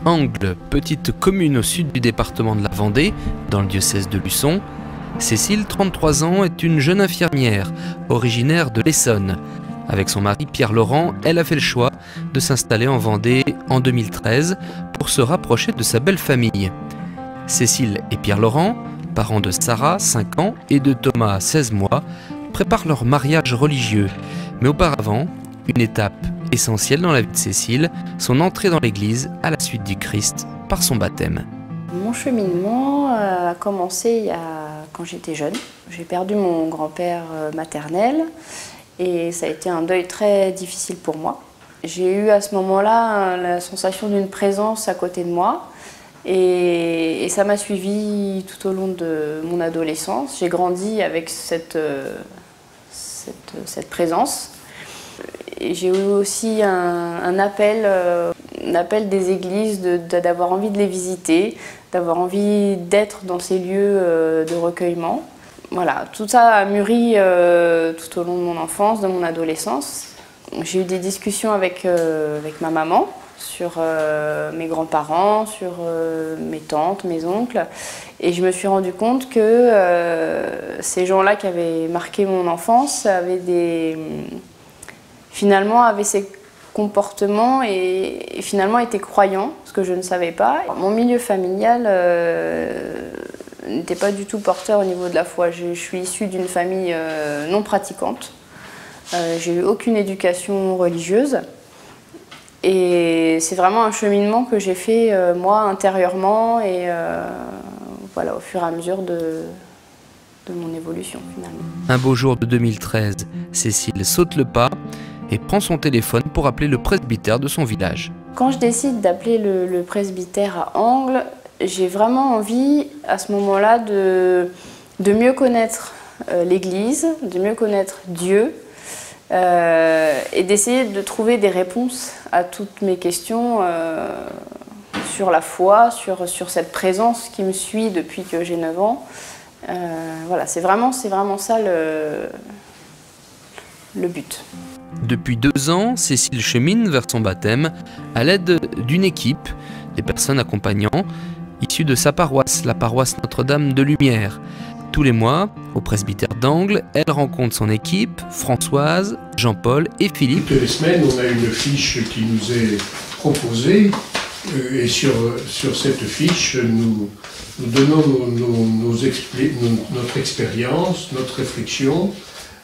Angles, petite commune au sud du département de la Vendée, dans le diocèse de Luçon, Cécile, 33 ans, est une jeune infirmière, originaire de l'Essonne. Avec son mari Pierre-Laurent, elle a fait le choix de s'installer en Vendée en 2013 pour se rapprocher de sa belle famille. Cécile et Pierre-Laurent, parents de Sarah, 5 ans, et de Thomas, 16 mois, préparent leur mariage religieux. Mais auparavant, une étape essentielle dans la vie de Cécile, son entrée dans l'église à la suite du Christ par son baptême. Mon cheminement a commencé quand j'étais jeune. J'ai perdu mon grand-père maternel et ça a été un deuil très difficile pour moi. J'ai eu à ce moment-là la sensation d'une présence à côté de moi et ça m'a suivi tout au long de mon adolescence. J'ai grandi avec cette présence. J'ai eu aussi un appel des églises d'avoir envie de les visiter, d'avoir envie d'être dans ces lieux de recueillement. Voilà, tout ça a mûri tout au long de mon enfance, de mon adolescence. J'ai eu des discussions avec ma maman sur mes grands-parents, sur mes tantes, mes oncles. Et je me suis rendu compte que ces gens-là qui avaient marqué mon enfance finalement avaient ces comportements et finalement étaient croyants, ce que je ne savais pas. Mon milieu familial n'était pas du tout porteur au niveau de la foi. Je suis issue d'une famille non pratiquante. J'ai eu aucune éducation religieuse. Et c'est vraiment un cheminement que j'ai fait moi intérieurement et voilà, au fur et à mesure de mon évolution finalement. Un beau jour de 2013, Cécile saute le pas et prend son téléphone pour appeler le presbytère de son village. Quand je décide d'appeler le presbytère à Angles, j'ai vraiment envie à ce moment-là de mieux connaître l'Église, de mieux connaître Dieu et d'essayer de trouver des réponses à toutes mes questions sur la foi, sur cette présence qui me suit depuis que j'ai 9 ans. Voilà, c'est vraiment ça le but. Depuis 2 ans, Cécile chemine vers son baptême à l'aide d'une équipe, des personnes accompagnant, issues de sa paroisse, la paroisse Notre-Dame de Lumière. Tous les mois, au presbytère d'Angles, elle rencontre son équipe, Françoise, Jean-Paul et Philippe. Toutes les semaines, on a une fiche qui nous est proposée et sur cette fiche, nous donnons notre expérience, notre réflexion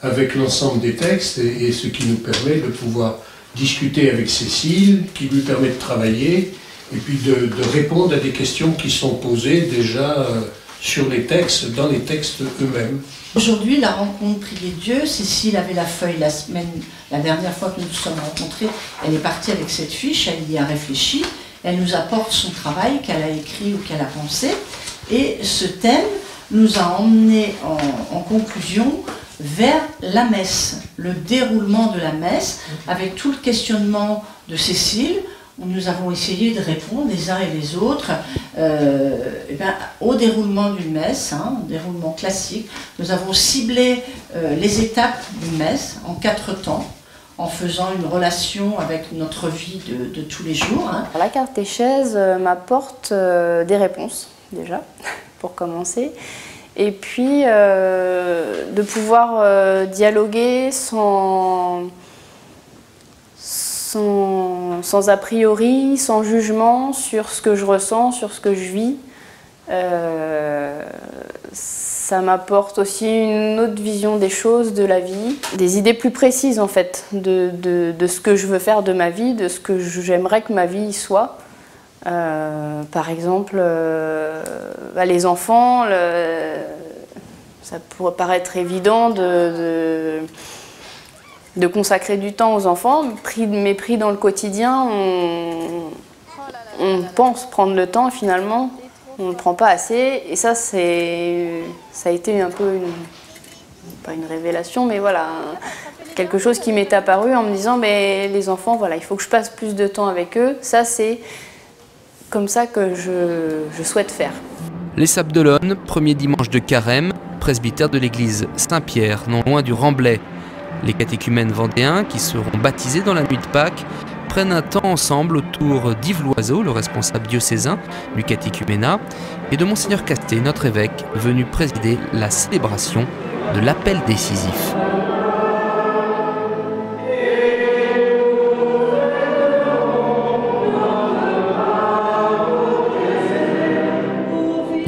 avec l'ensemble des textes et ce qui nous permet de pouvoir discuter avec Cécile, qui lui permet de travailler et puis de répondre à des questions qui sont posées déjà sur les textes, dans les textes eux-mêmes. Aujourd'hui, la rencontre Prier Dieu, Cécile avait la feuille la dernière fois que nous nous sommes rencontrés, elle est partie avec cette fiche, elle y a réfléchi, elle nous apporte son travail qu'elle a écrit ou qu'elle a pensé, et ce thème nous a emmenés en conclusion vers la messe, le déroulement de la messe, avec tout le questionnement de Cécile, où nous avons essayé de répondre les uns et les autres au déroulement d'une messe, un déroulement classique. Nous avons ciblé les étapes d'une messe en 4 temps, en faisant une relation avec notre vie de tous les jours. La catéchèse m'apporte des réponses, déjà, pour commencer. Et puis, de pouvoir dialoguer sans a priori, sans jugement sur ce que je ressens, sur ce que je vis. Ça m'apporte aussi une autre vision des choses, de la vie, des idées plus précises en fait, de ce que je veux faire de ma vie, de ce que j'aimerais que ma vie soit. Par exemple, les enfants, ça pourrait paraître évident de consacrer du temps aux enfants, mais pris dans le quotidien, on pense prendre le temps, finalement, on ne prend pas assez. Et ça a été un peu, pas une révélation, mais voilà, quelque chose qui m'est apparu en me disant, mais les enfants, voilà, il faut que je passe plus de temps avec eux. Ça, c'est comme ça que je souhaite faire. Les Sables d'Olonne, premier dimanche de Carême, presbytère de l'église Saint-Pierre, non loin du Remblai. Les catéchumènes vendéens, qui seront baptisés dans la nuit de Pâques, prennent un temps ensemble autour d'Yves Loiseau, le responsable diocésain du catéchuménat, et de Monseigneur Castet, notre évêque, venu présider la célébration de l'appel décisif.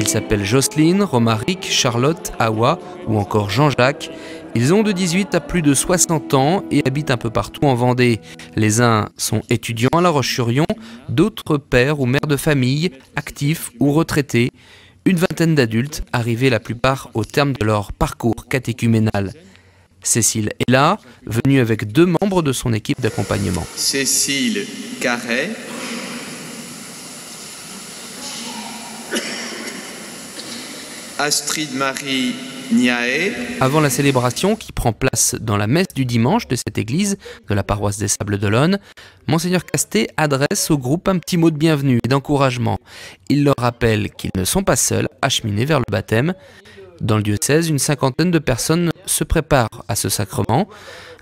Ils s'appellent Jocelyne, Romaric, Charlotte, Awa ou encore Jean-Jacques. Ils ont de 18 à plus de 60 ans et habitent un peu partout en Vendée. Les uns sont étudiants à La Roche-sur-Yon, d'autres pères ou mères de famille, actifs ou retraités. Une vingtaine d'adultes, arrivés la plupart au terme de leur parcours catéchuménal. Cécile est là, venue avec 2 membres de son équipe d'accompagnement. Cécile Carret, Astrid Marie Niaé. Avant la célébration qui prend place dans la messe du dimanche de cette église de la paroisse des Sables d'Olonne, Monseigneur Castet adresse au groupe un petit mot de bienvenue et d'encouragement. Il leur rappelle qu'ils ne sont pas seuls à cheminer vers le baptême. Dans le diocèse, une cinquantaine de personnes se préparent à ce sacrement,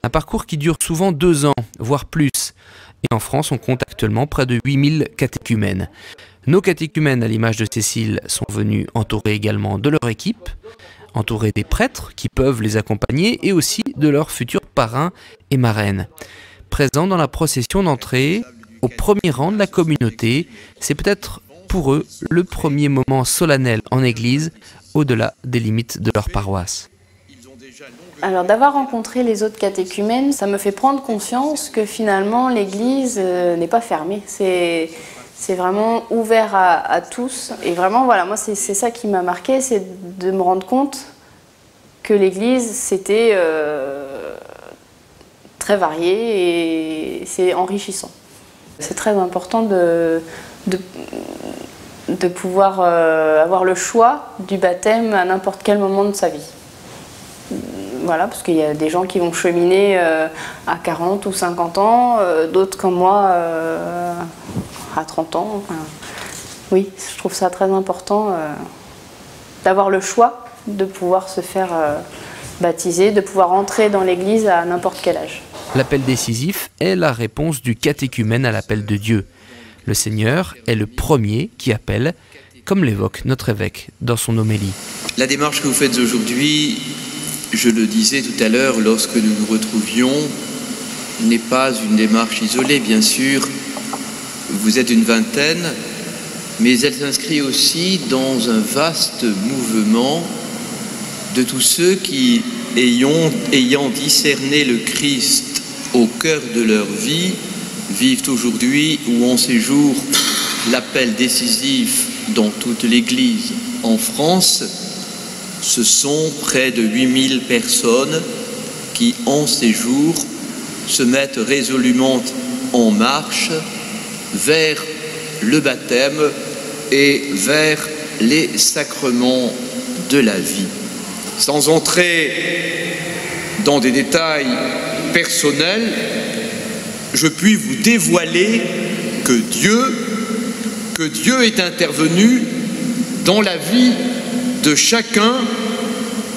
un parcours qui dure souvent 2 ans, voire plus. Et en France, on compte actuellement près de 8000 catéchumènes. Nos catéchumènes, à l'image de Cécile, sont venus entourés également de leur équipe, entourés des prêtres qui peuvent les accompagner et aussi de leurs futurs parrains et marraines. Présents dans la procession d'entrée, au premier rang de la communauté, c'est peut-être pour eux le premier moment solennel en église, au-delà des limites de leur paroisse. Alors d'avoir rencontré les autres catéchumènes, ça me fait prendre conscience que finalement l'église n'est pas fermée. C'est vraiment ouvert à tous. Et vraiment, voilà, moi c'est ça qui m'a marqué, c'est de me rendre compte que l'église c'était très varié et c'est enrichissant. C'est très important de pouvoir avoir le choix du baptême à n'importe quel moment de sa vie. Voilà, parce qu'il y a des gens qui vont cheminer à 40 ou 50 ans, d'autres comme moi à 30 ans. Enfin, oui, je trouve ça très important d'avoir le choix de pouvoir se faire baptiser, de pouvoir entrer dans l'église à n'importe quel âge. L'appel décisif est la réponse du catéchumène à l'appel de Dieu. Le Seigneur est le premier qui appelle, comme l'évoque notre évêque dans son homélie. La démarche que vous faites aujourd'hui, je le disais tout à l'heure lorsque nous nous retrouvions, n'est pas une démarche isolée, bien sûr. Vous êtes une vingtaine, mais elle s'inscrit aussi dans un vaste mouvement de tous ceux qui, ayant discerné le Christ au cœur de leur vie, vivent aujourd'hui ou en séjour l'appel décisif dans toute l'Église en France. Ce sont près de 8000 personnes qui, en séjour, se mettent résolument en marche vers le baptême et vers les sacrements de la vie. Sans entrer dans des détails personnels, je puis vous dévoiler que Dieu est intervenu dans la vie de chacun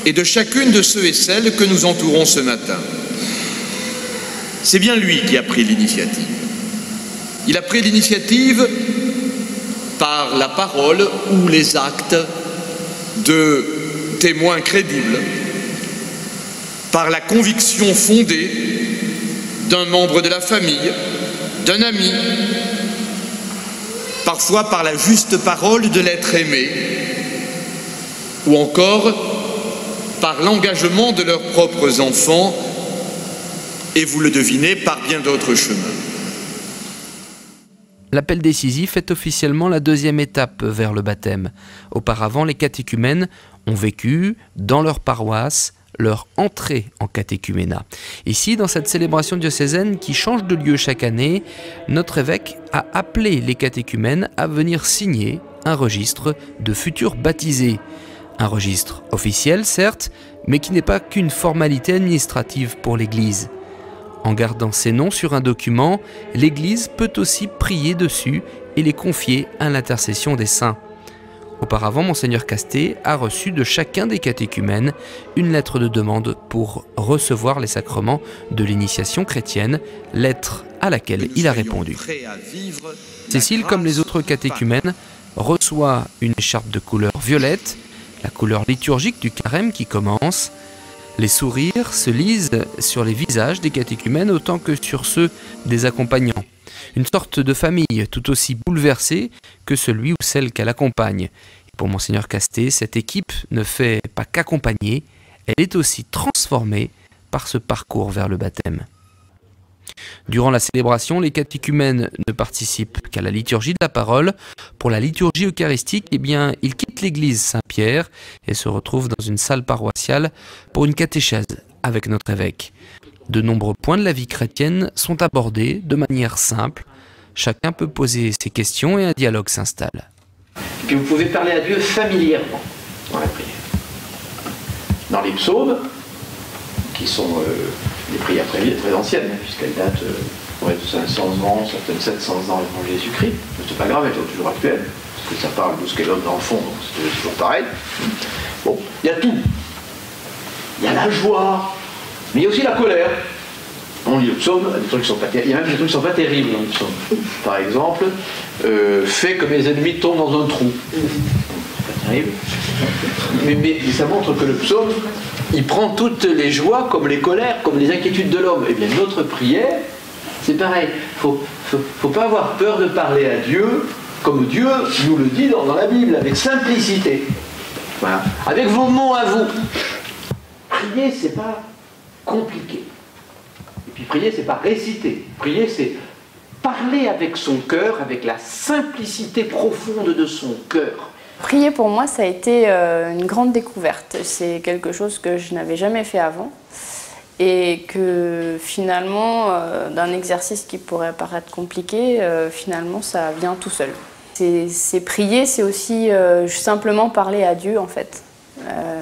et de chacune de ceux et celles que nous entourons ce matin. C'est bien lui qui a pris l'initiative. Il a pris l'initiative par la parole ou les actes de témoins crédibles, par la conviction fondée d'un membre de la famille, d'un ami, parfois par la juste parole de l'être aimé, ou encore par l'engagement de leurs propres enfants, et vous le devinez, par bien d'autres chemins. L'appel décisif est officiellement la 2e étape vers le baptême. Auparavant, les catéchumènes ont vécu dans leur paroisse leur entrée en catéchuménat. Ici, dans cette célébration diocésaine qui change de lieu chaque année, notre évêque a appelé les catéchumènes à venir signer un registre de futurs baptisés. Un registre officiel, certes, mais qui n'est pas qu'une formalité administrative pour l'Église. En gardant ces noms sur un document, l'Église peut aussi prier dessus et les confier à l'intercession des saints. Auparavant, Monseigneur Castet a reçu de chacun des catéchumènes une lettre de demande pour recevoir les sacrements de l'initiation chrétienne, lettre à laquelle il a répondu. Cécile, comme les autres catéchumènes, reçoit une écharpe de couleur violette, la couleur liturgique du carême qui commence. Les sourires se lisent sur les visages des catéchumènes autant que sur ceux des accompagnants. Une sorte de famille tout aussi bouleversée que celui ou celle qu'elle accompagne. Et pour Monseigneur Castet, cette équipe ne fait pas qu'accompagner, elle est aussi transformée par ce parcours vers le baptême. Durant la célébration, les catéchumènes ne participent qu'à la liturgie de la parole. Pour la liturgie eucharistique, ils quittent l'église Saint-Pierre et se retrouvent dans une salle paroissiale pour une catéchèse avec notre évêque. De nombreux points de la vie chrétienne sont abordés de manière simple. Chacun peut poser ses questions et un dialogue s'installe. Que vous pouvez parler à Dieu familièrement dans la prière. Dans les psaumes, qui sont des prières très anciennes, puisqu'elles datent de 500 ans, certaines 700 ans avant Jésus-Christ. Mais c'est pas grave, elles sont toujours actuelles, parce que ça parle de ce qu'est l'homme dans le fond, donc c'est toujours pareil. Bon, il y a tout. Il y a la joie, mais il y a aussi la colère. On lit le psaume, il y a même des trucs qui ne sont pas terribles dans le psaume. Par exemple, fais que mes ennemis tombent dans un trou. C'est pas terrible. Mais ça montre que le psaume, il prend toutes les joies comme les colères, comme les inquiétudes de l'homme. Et bien notre prière, c'est pareil. Faut pas avoir peur de parler à Dieu, comme Dieu nous le dit dans la Bible, avec simplicité. Voilà. Avec vos mots à vous. Prier, c'est pas compliqué. Et puis prier, c'est pas réciter. Prier, c'est parler avec son cœur, avec la simplicité profonde de son cœur. Prier pour moi, ça a été une grande découverte. C'est quelque chose que je n'avais jamais fait avant et que finalement, d'un exercice qui pourrait paraître compliqué, finalement ça vient tout seul. C'est prier, c'est aussi simplement parler à Dieu en fait.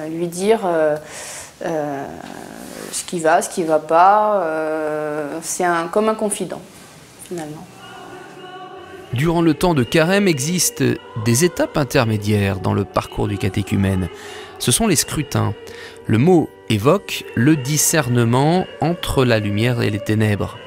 Lui dire ce qui va pas. C'est comme un confident finalement. Durant le temps de carême existent des étapes intermédiaires dans le parcours du catéchumène. Ce sont les scrutins. Le mot évoque le discernement entre la lumière et les ténèbres.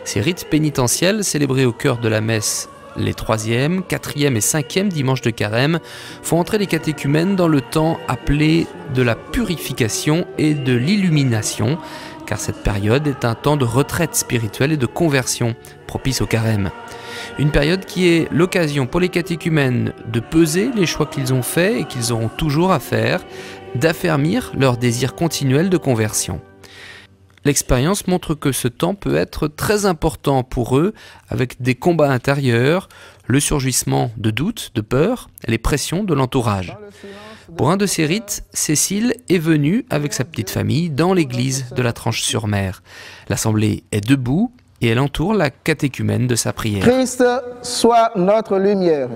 Ces rites pénitentiels célébrés au cœur de la messe les 3e, 4e et 5e dimanches de carême font entrer les catéchumènes dans le temps appelé de la purification et de l'illumination, car cette période est un temps de retraite spirituelle et de conversion propice au carême. Une période qui est l'occasion pour les catéchumènes de peser les choix qu'ils ont faits et qu'ils auront toujours à faire, d'affermir leur désir continuel de conversion. L'expérience montre que ce temps peut être très important pour eux, avec des combats intérieurs, le surgissement de doutes, de peurs, les pressions de l'entourage. Pour un de ces rites, Cécile est venue avec sa petite famille dans l'église de la Tranche-sur-Mer. L'assemblée est debout et elle entoure la catéchumène de sa prière. Christ soit notre lumière.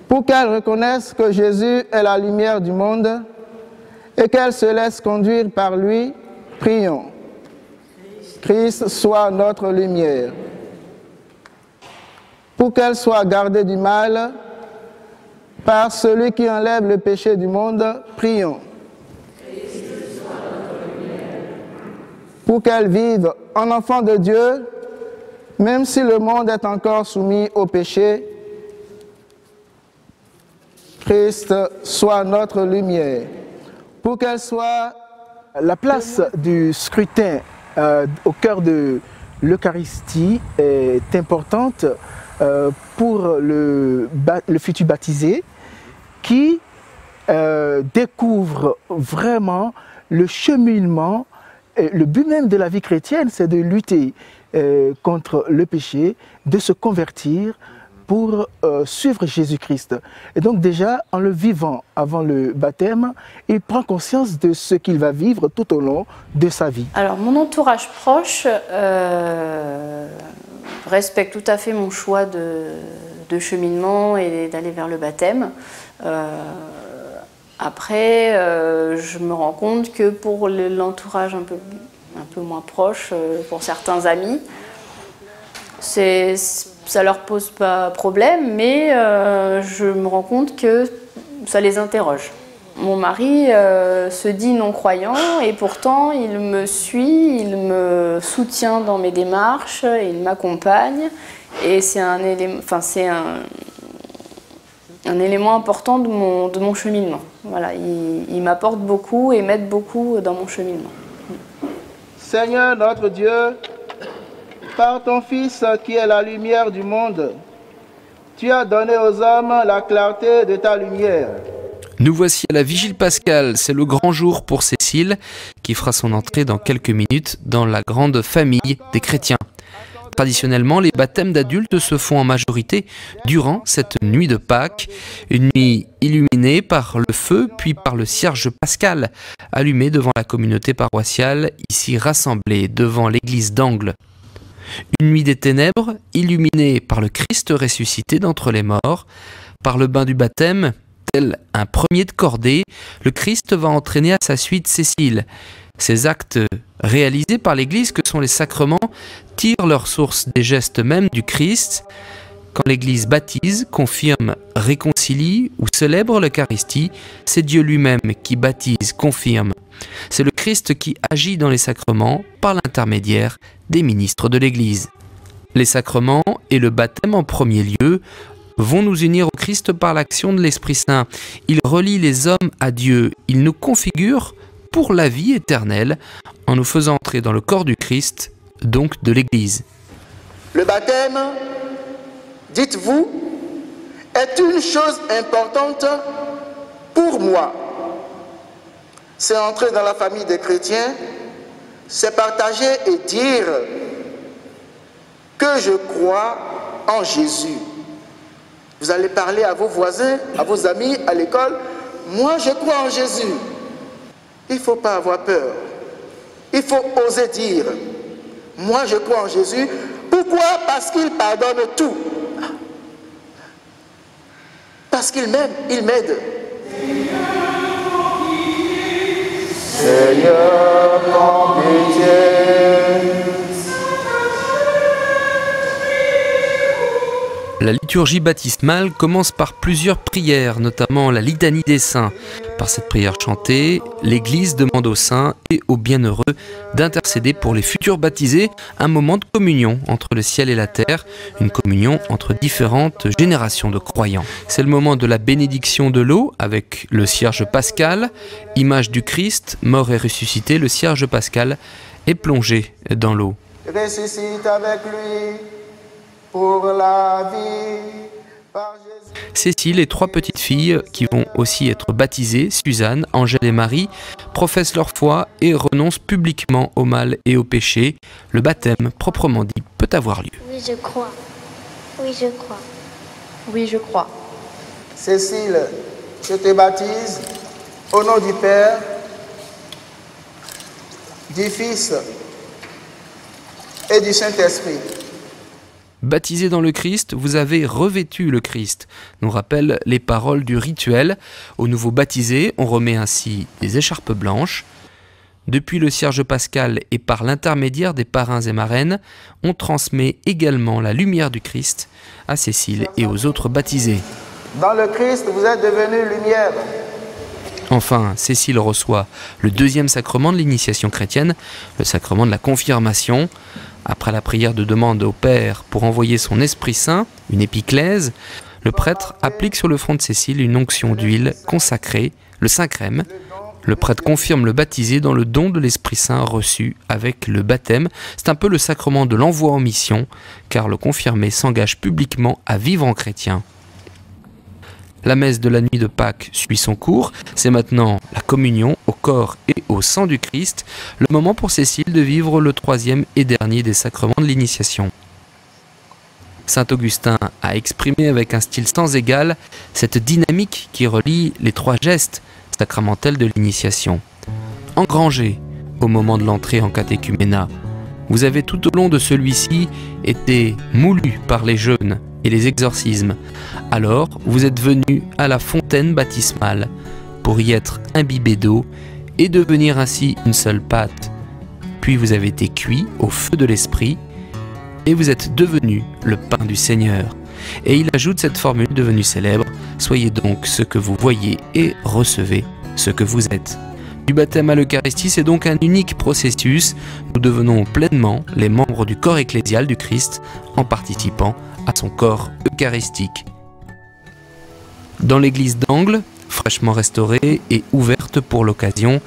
Pour qu'elle reconnaisse que Jésus est la lumière du monde et qu'elle se laisse conduire par lui, prions. Christ soit notre lumière. Pour qu'elle soit gardée du mal par celui qui enlève le péché du monde, prions. Pour qu'elle vive en enfant de Dieu, même si le monde est encore soumis au péché, Christ soit notre lumière. Pour qu'elle soit... La place du scrutin au cœur de l'Eucharistie est importante pour le futur baptisé qui découvre vraiment le cheminement. Le but même de la vie chrétienne, c'est de lutter contre le péché, de se convertir pour suivre Jésus-Christ. Et donc déjà, en le vivant avant le baptême, il prend conscience de ce qu'il va vivre tout au long de sa vie. Alors mon entourage proche respecte tout à fait mon choix de cheminement et d'aller vers le baptême. Après, je me rends compte que pour l'entourage un peu moins proche, pour certains amis, ça leur pose pas problème, mais je me rends compte que ça les interroge. Mon mari se dit non-croyant et pourtant il me suit, il me soutient dans mes démarches, il m'accompagne et c'est un élément important de mon cheminement. Voilà, il m'apporte beaucoup et m'aide beaucoup dans mon cheminement. Seigneur notre Dieu, par ton Fils qui est la lumière du monde, tu as donné aux hommes la clarté de ta lumière. Nous voici à la Vigile pascale, c'est le grand jour pour Cécile qui fera son entrée dans quelques minutes dans la grande famille des chrétiens. Traditionnellement, les baptêmes d'adultes se font en majorité durant cette nuit de Pâques, une nuit illuminée par le feu puis par le cierge pascal allumé devant la communauté paroissiale ici rassemblée devant l'église d'Angles. Une nuit des ténèbres illuminée par le Christ ressuscité d'entre les morts, par le bain du baptême. Tel un premier de cordée, le Christ va entraîner à sa suite Cécile. Ces actes réalisés par l'Église que sont les sacrements tirent leur source des gestes mêmes du Christ. Quand l'Église baptise, confirme, réconcilie ou célèbre l'Eucharistie, c'est Dieu lui-même qui baptise, confirme. C'est le Christ qui agit dans les sacrements par l'intermédiaire des ministres de l'Église. Les sacrements et le baptême en premier lieu vont nous unir au Christ par l'action de l'Esprit Saint. Il relie les hommes à Dieu. Il nous configure pour la vie éternelle en nous faisant entrer dans le corps du Christ, donc de l'Église. Le baptême, dites-vous, est une chose importante pour moi. C'est entrer dans la famille des chrétiens, c'est partager et dire que je crois en Jésus. Vous allez parler à vos voisins, à vos amis, à l'école. Moi, je crois en Jésus. Il ne faut pas avoir peur. Il faut oser dire. Moi, je crois en Jésus. Pourquoi? Parce qu'il pardonne tout. Parce qu'il m'aime, il m'aide. Seigneur, prends pitié. La liturgie baptismale commence par plusieurs prières, notamment la litanie des saints. Par cette prière chantée, l'Église demande aux saints et aux bienheureux d'intercéder pour les futurs baptisés, un moment de communion entre le ciel et la terre, une communion entre différentes générations de croyants. C'est le moment de la bénédiction de l'eau avec le cierge pascal, image du Christ, mort et ressuscité. Le cierge pascal est plongé dans l'eau. Ressuscite avec lui pour la vie. Cécile et trois petites filles qui vont aussi être baptisées, Suzanne, Angèle et Marie, professent leur foi et renoncent publiquement au mal et au péché. Le baptême, proprement dit, peut avoir lieu. Oui, je crois. Oui, je crois. Oui, je crois. Cécile, je te baptise au nom du Père, du Fils et du Saint-Esprit. Baptisé dans le Christ, vous avez revêtu le Christ, nous rappellent les paroles du rituel. Aux nouveaux baptisés, on remet ainsi des écharpes blanches. Depuis le cierge pascal et par l'intermédiaire des parrains et marraines, on transmet également la lumière du Christ à Cécile et aux autres baptisés. Dans le Christ, vous êtes devenus lumière. Enfin, Cécile reçoit le deuxième sacrement de l'initiation chrétienne, le sacrement de la confirmation. Après la prière de demande au Père pour envoyer son Esprit Saint, une épiclèse, le prêtre applique sur le front de Cécile une onction d'huile consacrée, le Saint-Crème. Le prêtre confirme le baptisé dans le don de l'Esprit Saint reçu avec le baptême. C'est un peu le sacrement de l'envoi en mission, car le confirmé s'engage publiquement à vivre en chrétien. La messe de la nuit de Pâques suit son cours. C'est maintenant la communion au corps et au sang du Christ, le moment pour Cécile de vivre le troisième et dernier des sacrements de l'initiation. Saint Augustin a exprimé avec un style sans égal cette dynamique qui relie les trois gestes sacramentels de l'initiation. Engrangé au moment de l'entrée en catéchuménat, vous avez tout au long de celui-ci été moulu par les jeûnes et les exorcismes. Alors, vous êtes venu à la fontaine baptismale pour y être imbibé d'eau et devenir ainsi une seule pâte. Puis vous avez été cuit au feu de l'Esprit et vous êtes devenu le pain du Seigneur. Et il ajoute cette formule devenue célèbre: soyez donc ce que vous voyez et recevez ce que vous êtes. Du baptême à l'Eucharistie, c'est donc un unique processus. Nous devenons pleinement les membres du corps ecclésial du Christ en participant à son corps eucharistique. Dans l'église d'Angles, fraîchement restaurée et ouverte pour l'occasion,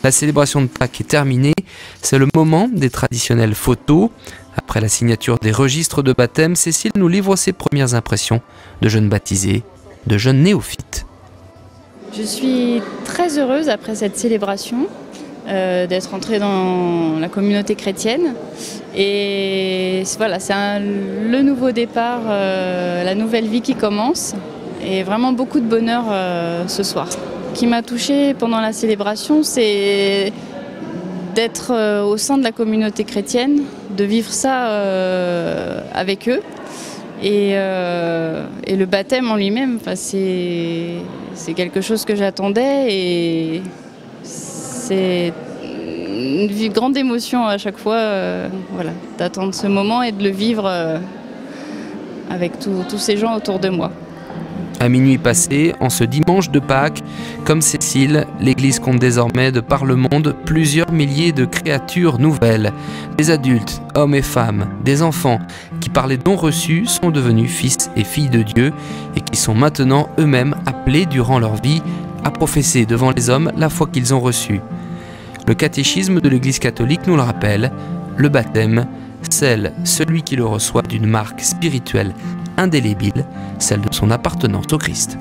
la célébration de Pâques est terminée. C'est le moment des traditionnelles photos. Après la signature des registres de baptême, Cécile nous livre ses premières impressions de jeunes baptisés, de jeunes néophytes. Je suis très heureuse après cette célébration d'être entrée dans la communauté chrétienne. Et voilà, c'est le nouveau départ, la nouvelle vie qui commence. Et vraiment beaucoup de bonheur ce soir. Ce qui m'a touchée pendant la célébration, c'est d'être au sein de la communauté chrétienne, de vivre ça avec eux. Et le baptême en lui-même, c'est quelque chose que j'attendais et c'est une grande émotion à chaque fois voilà, d'attendre ce moment et de le vivre avec tous ces gens autour de moi. À minuit passé, en ce dimanche de Pâques, comme Cécile, l'Église compte désormais de par le monde plusieurs milliers de créatures nouvelles. Des adultes, hommes et femmes, des enfants qui par les dons reçus sont devenus fils et filles de Dieu et qui sont maintenant eux-mêmes appelés durant leur vie à professer devant les hommes la foi qu'ils ont reçue. Le catéchisme de l'Église catholique nous le rappelle, le baptême scelle celui qui le reçoit d'une marque spirituelle indélébile, celle de son appartenance au Christ.